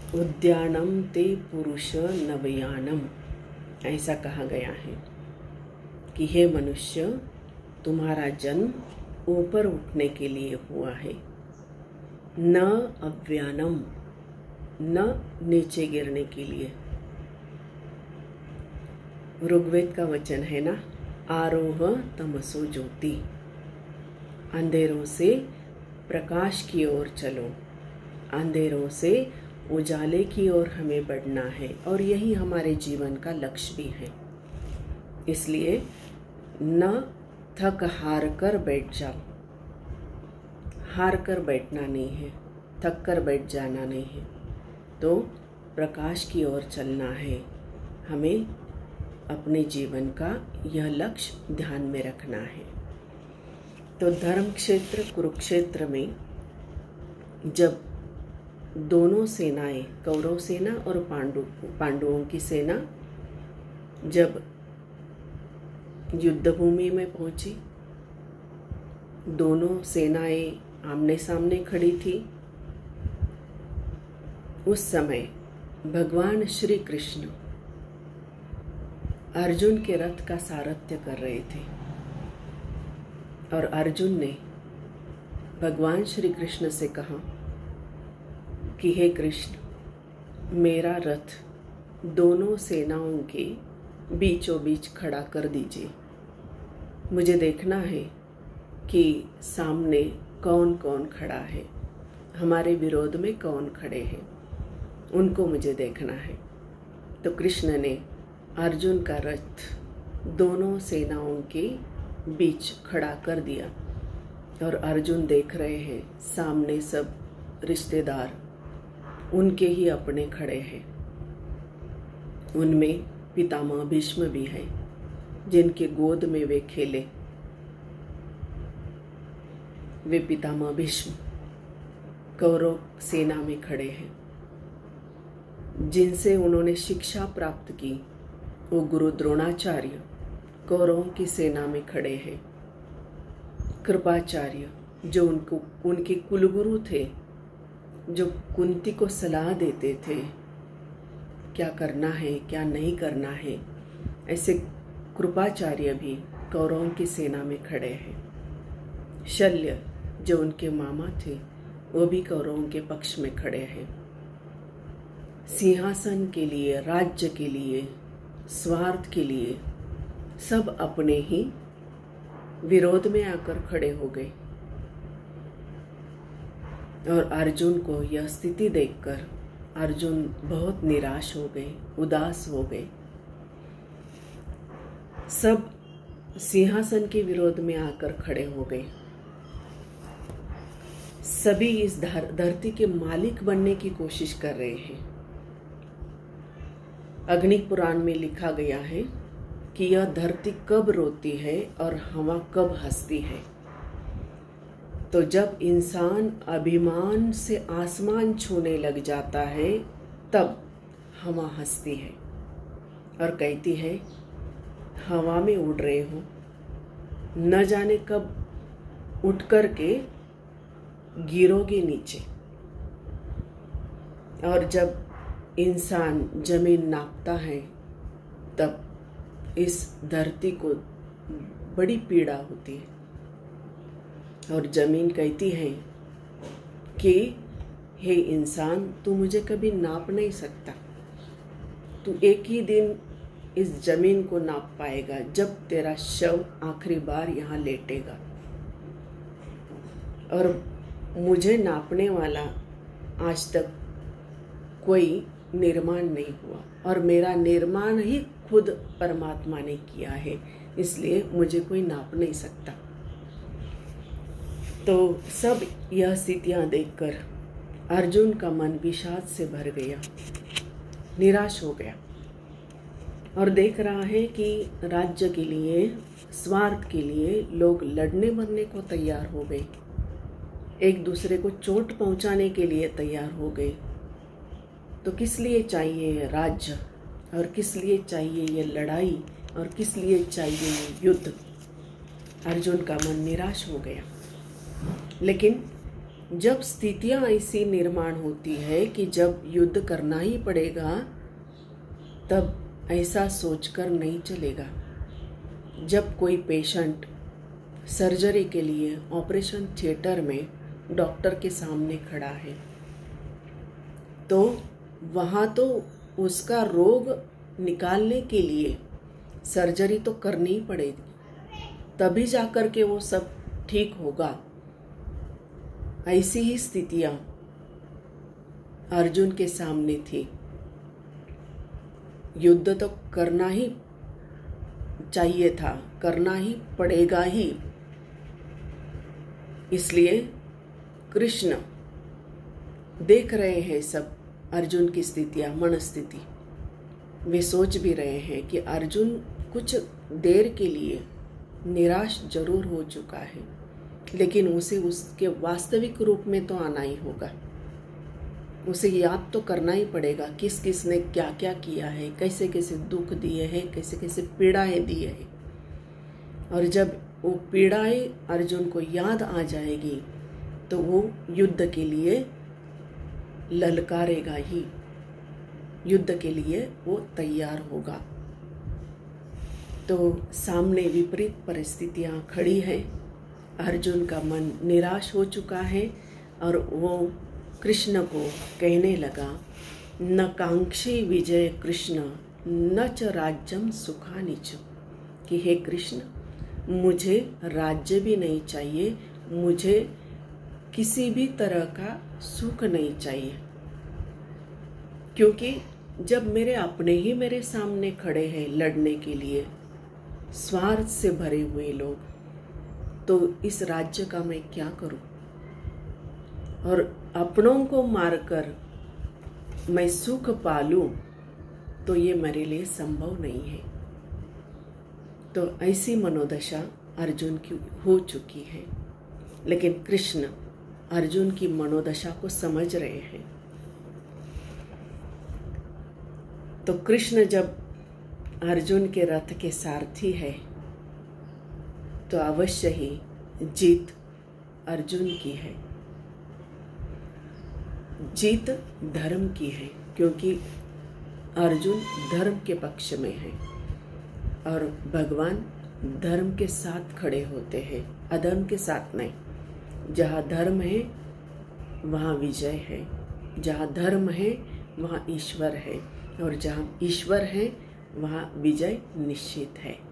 उद्यानम ते पुरुष नवयानम, ऐसा कहा गया है कि हे मनुष्य, तुम्हारा जन्म ऊपर उठने के लिए हुआ है, न अव्यानम, न नीचे गिरने के लिए। ऋग्वेद का वचन है ना, आरोह तमसो ज्योति, अंधेरों से प्रकाश की ओर चलो, अंधेरों से उजाले की ओर हमें बढ़ना है, और यही हमारे जीवन का लक्ष्य भी है। इसलिए न थक हार कर बैठ जाओ, हार कर बैठना नहीं है, थक कर बैठ जाना नहीं है, तो प्रकाश की ओर चलना है। हमें अपने जीवन का यह लक्ष्य ध्यान में रखना है। तो धर्म क्षेत्र कुरुक्षेत्र में जब दोनों सेनाएं, कौरव सेना और पांडवों की सेना जब युद्ध भूमि में पहुंची, दोनों सेनाएं आमने सामने खड़ी थी। उस समय भगवान श्री कृष्ण अर्जुन के रथ का सारथ्य कर रहे थे, और अर्जुन ने भगवान श्री कृष्ण से कहा कि हे कृष्ण, मेरा रथ दोनों सेनाओं के बीचों बीच खड़ा कर दीजिए। मुझे देखना है कि सामने कौन कौन खड़ा है, हमारे विरोध में कौन खड़े हैं, उनको मुझे देखना है। तो कृष्ण ने अर्जुन का रथ दोनों सेनाओं के बीच खड़ा कर दिया, और अर्जुन देख रहे हैं सामने सब रिश्तेदार उनके ही अपने खड़े हैं। उनमें पितामह भीष्म भी है, जिनके गोद में वे खेले। वे पितामह भीष्म कौरव सेना में खड़े हैं, जिनसे उन्होंने शिक्षा प्राप्त की। वो गुरु द्रोणाचार्य कौरवों की सेना में खड़े हैं। कृपाचार्य जो उनके कुलगुरु थे, जो कुंती को सलाह देते थे क्या करना है क्या नहीं करना है, ऐसे कृपाचार्य भी कौरवों की सेना में खड़े हैं। शल्य जो उनके मामा थे, वो भी कौरवों के पक्ष में खड़े हैं। सिंहासन के लिए, राज्य के लिए, स्वार्थ के लिए सब अपने ही विरोध में आकर खड़े हो गए। और अर्जुन को यह स्थिति देखकर अर्जुन बहुत निराश हो गए, उदास हो गए। सब सिंहासन के विरोध में आकर खड़े हो गए। सभी इस धरती के मालिक बनने की कोशिश कर रहे हैं। अग्नि पुराण में लिखा गया है कि यह धरती कब रोती है और हवा कब हंसती है। तो जब इंसान अभिमान से आसमान छूने लग जाता है, तब हवा हंसती है और कहती है, हवा में उड़ रहे हो, न जाने कब उठ कर के गिरोगे नीचे। और जब इंसान जमीन नापता है, तब इस धरती को बड़ी पीड़ा होती है। और जमीन कहती है कि हे इंसान, तू मुझे कभी नाप नहीं सकता। तू एक ही दिन इस जमीन को नाप पाएगा, जब तेरा शव आखिरी बार यहाँ लेटेगा। और मुझे नापने वाला आज तक कोई निर्माण नहीं हुआ, और मेरा निर्माण ही खुद परमात्मा ने किया है, इसलिए मुझे कोई नाप नहीं सकता। तो सब यह स्थितियां देखकर अर्जुन का मन विषाद से भर गया, निराश हो गया, और देख रहा है कि राज्य के लिए, स्वार्थ के लिए लोग लड़ने मरने को तैयार हो गए, एक दूसरे को चोट पहुंचाने के लिए तैयार हो गए। तो किस लिए चाहिए ये राज्य, और किस लिए चाहिए ये लड़ाई, और किस लिए चाहिए ये युद्ध। अर्जुन का मन निराश हो गया। लेकिन जब स्थितियां ऐसी निर्माण होती है कि जब युद्ध करना ही पड़ेगा, तब ऐसा सोचकर नहीं चलेगा। जब कोई पेशेंट सर्जरी के लिए ऑपरेशन थिएटर में डॉक्टर के सामने खड़ा है, तो वहाँ तो उसका रोग निकालने के लिए सर्जरी तो करनी ही पड़ेगी, तभी जाकर के वो सब ठीक होगा। ऐसी ही स्थितियां अर्जुन के सामने थी। युद्ध तो करना ही चाहिए था, करना ही पड़ेगा ही। इसलिए कृष्ण देख रहे हैं सब अर्जुन की स्थितियां, मनस्थिति। वे सोच भी रहे हैं कि अर्जुन कुछ देर के लिए निराश जरूर हो चुका है, लेकिन उसे उसके वास्तविक रूप में तो आना ही होगा। उसे याद तो करना ही पड़ेगा किस किस ने क्या क्या किया है, कैसे कैसे दुख दिए हैं, कैसे कैसे पीड़ाएं दी है। और जब वो पीड़ाएं अर्जुन को याद आ जाएगी तो वो युद्ध के लिए ललकारेगा ही, युद्ध के लिए वो तैयार होगा। तो सामने विपरीत परिस्थितियां खड़ी हैं। अर्जुन का मन निराश हो चुका है और वो कृष्ण को कहने लगा, न कांक्षी विजय कृष्ण न च राज्यम सुखानि च, कि हे कृष्ण, मुझे राज्य भी नहीं चाहिए, मुझे किसी भी तरह का सुख नहीं चाहिए। क्योंकि जब मेरे अपने ही मेरे सामने खड़े हैं लड़ने के लिए, स्वार्थ से भरे हुए लोग, तो इस राज्य का मैं क्या करूं? और अपनों को मारकर मैं सुख पालूं तो ये मेरे लिए संभव नहीं है। तो ऐसी मनोदशा अर्जुन की हो चुकी है। लेकिन कृष्ण अर्जुन की मनोदशा को समझ रहे हैं। तो कृष्ण जब अर्जुन के रथ के सारथी है, तो अवश्य ही जीत अर्जुन की है। जीत धर्म की है, क्योंकि अर्जुन धर्म के पक्ष में है और भगवान धर्म के साथ खड़े होते हैं, अधर्म के साथ नहीं। जहाँ धर्म है वहाँ विजय है, जहाँ धर्म है वहाँ ईश्वर है, और जहाँ ईश्वर है वहाँ विजय निश्चित है।